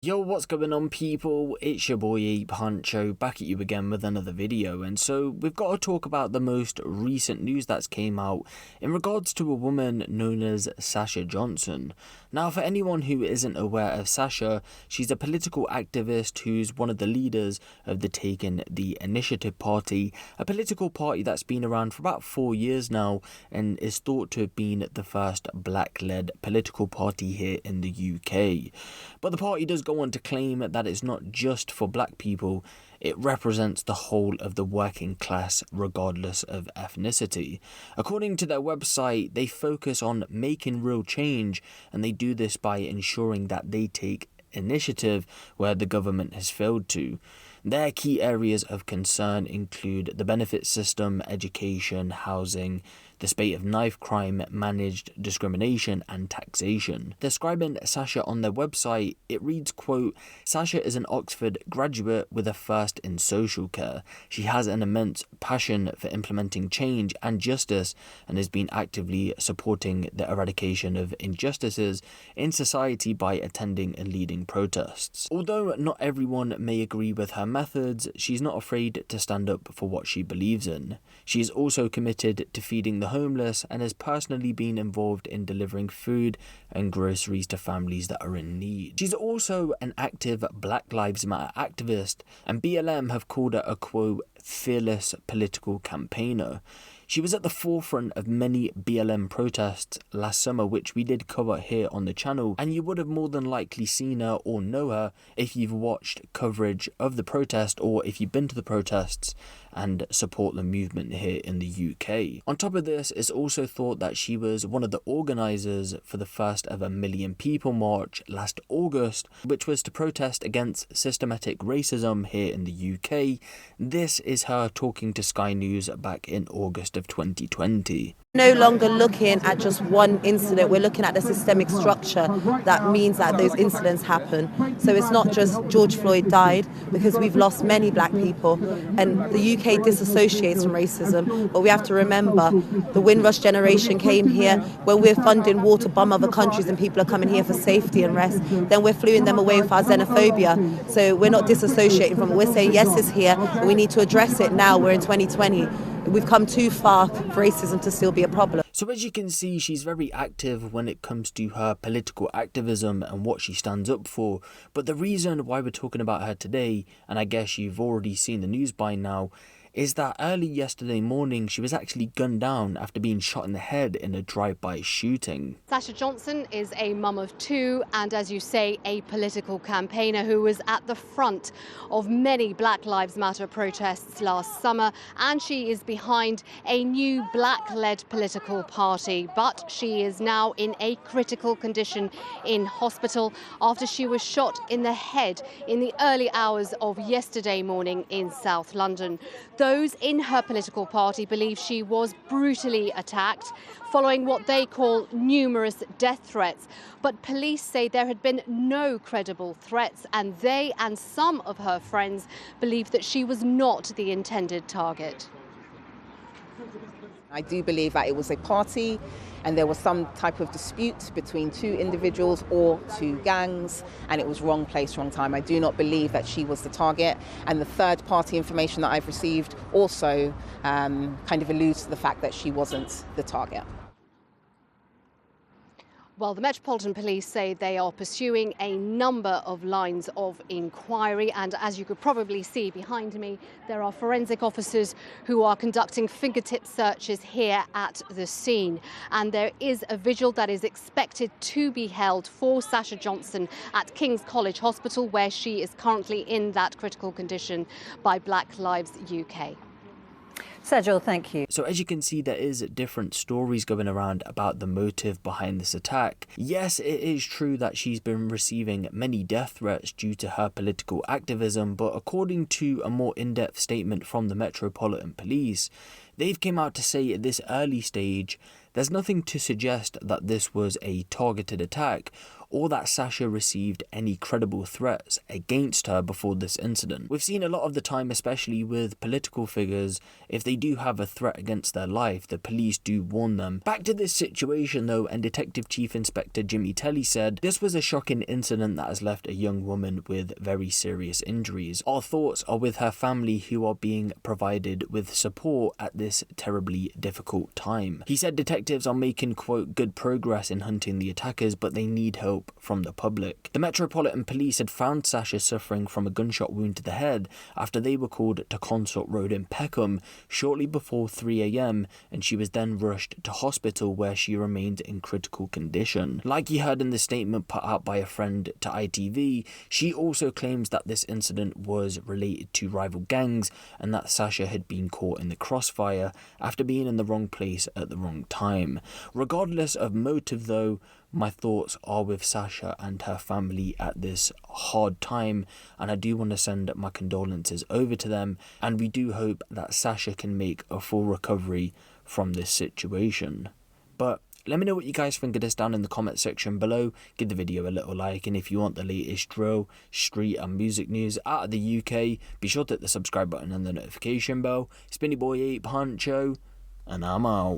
Yo, what's going on, people? It's your boy Huncho back at you again with another video. And so we've got to talk about the most recent news that's came out in regards to a woman known as Sasha Johnson. Now, for anyone who isn't aware of Sasha, she's a political activist who's one of the leaders of the Taking the Initiative Party, a political party that's been around for about 4 years now and is thought to have been the first black-led political party here in the UK. But the party does go on to claim that it's not just for black people, it represents the whole of the working class regardless of ethnicity. According to their website, they focus on making real change, and they do this by ensuring that they take initiative where the government has failed to. Their key areas of concern include the benefit system, education, housing, the spate of knife crime, managed discrimination and taxation. Describing Sasha on their website, it reads, quote, "Sasha is an Oxford graduate with a first in social care. She has an immense passion for implementing change and justice and has been actively supporting the eradication of injustices in society by attending and leading protests. Although not everyone may agree with her methods, she's not afraid to stand up for what she believes in. She is also committed to feeding the homeless and has personally been involved in delivering food and groceries to families that are in need. She's also an active Black Lives Matter activist, and BLM have called her a, quote, fearless political campaigner. She was at the forefront of many BLM protests last summer, which we did cover here on the channel, and you would have more than likely seen her or know her if you've watched coverage of the protest or if you've been to the protests and support the movement here in the UK. On top of this, it's also thought that she was one of the organisers for the first ever Million People March last August, which was to protest against systematic racism here in the UK. This is her talking to Sky News back in August of 2020. No longer looking at just one incident, we're looking at the systemic structure that means that those incidents happen. So it's not just George Floyd died, because we've lost many black people, and the UK disassociates from racism, but we have to remember the Windrush generation came here. When we're funding war to bomb other countries and people are coming here for safety and rest, then we're fluing them away with our xenophobia. So we're not disassociating from it. We're saying yes, it's here, but we need to address it now. We're in 2020. We've come too far for racism to still be a problem. So as you can see, she's very active when it comes to her political activism and what she stands up for. But the reason why we're talking about her today, and I guess you've already seen the news by now, is that early yesterday morning she was actually gunned down after being shot in the head in a drive-by shooting. Sasha Johnson is a mum of two and, as you say, a political campaigner who was at the front of many Black Lives Matter protests last summer, and she is behind a new black-led political party. But she is now in a critical condition in hospital after she was shot in the head in the early hours of yesterday morning in South London. Those in her political party believe she was brutally attacked following what they call numerous death threats. But police say there had been no credible threats, and they and some of her friends believe that she was not the intended target. I do believe that it was a party and there was some type of dispute between two individuals or two gangs, and it was wrong place, wrong time. I do not believe that she was the target, and the third party information that I've received also kind of alludes to the fact that she wasn't the target. Well, the Metropolitan Police say they are pursuing a number of lines of inquiry, and as you could probably see behind me, there are forensic officers who are conducting fingertip searches here at the scene. And there is a vigil that is expected to be held for Sasha Johnson at King's College Hospital, where she is currently in that critical condition, by Black Lives UK. Sajal, thank you. So as you can see, there is different stories going around about the motive behind this attack. Yes, it is true that she's been receiving many death threats due to her political activism, but according to a more in-depth statement from the Metropolitan Police, they've come out to say at this early stage, there's nothing to suggest that this was a targeted attack. or that Sasha received any credible threats against her before this incident. We've seen a lot of the time, especially with political figures, if they do have a threat against their life, the police do warn them. Back to this situation though, and Detective Chief Inspector Jimmy Telly said, "This was a shocking incident that has left a young woman with very serious injuries. Our thoughts are with her family, who are being provided with support at this terribly difficult time." He said detectives are making, quote, "good progress in hunting the attackers, but they need help from the public." The Metropolitan Police had found Sasha suffering from a gunshot wound to the head after they were called to Consort Road in Peckham shortly before 3 a.m, and she was then rushed to hospital where she remained in critical condition. Like you heard in the statement put out by a friend to ITV, she also claims that this incident was related to rival gangs and that Sasha had been caught in the crossfire after being in the wrong place at the wrong time. Regardless of motive though, my thoughts are with Sasha and her family at this hard time, and I do want to send my condolences over to them, and we do hope that Sasha can make a full recovery from this situation. But let me know what you guys think of this down in the comment section below. Give the video a little like, and if you want the latest drill, street and music news out of the UK, be sure to hit the subscribe button and the notification bell. It's been your boy Huncho, and I'm out.